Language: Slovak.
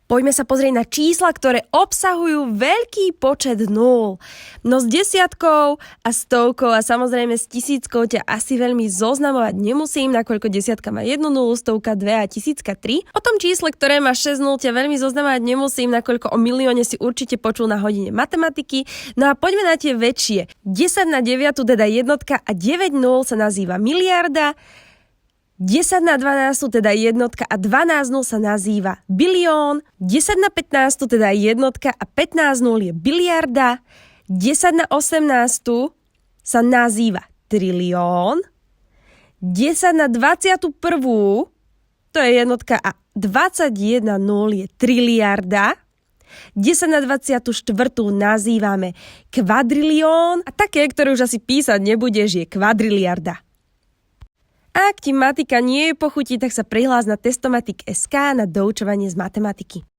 Poďme sa pozrieť na čísla, ktoré obsahujú veľký počet nul. No s desiatkou a stovkou a samozrejme s tisíckou ťa asi veľmi zoznamovať nemusím, nakoľko desiatka má 1 nulu, stovka 2 a tisícka 3. O tom čísle, ktoré má 6 nul, ťa veľmi zoznamovať nemusím, nakoľko o milióne si určite počul na hodine matematiky. No a poďme na tie väčšie. 10 na 9, teda jednotka a 9 nul sa nazýva miliarda. 10 na 12, teda jednotka a 12 nul sa nazýva bilión. 10 na 15, teda jednotka a 15 nul je biliarda. 10 na 18 sa nazýva trilión. 10 na 21, to je jednotka a 21 nul je triliarda. 10 na 24 nazývame kvadrilión a také, ktoré už asi písať nebudeš, je kvadriliarda. Ak ti matika nie je pochutí, tak sa prihlás na Testomatik.sk na doučovanie z matematiky.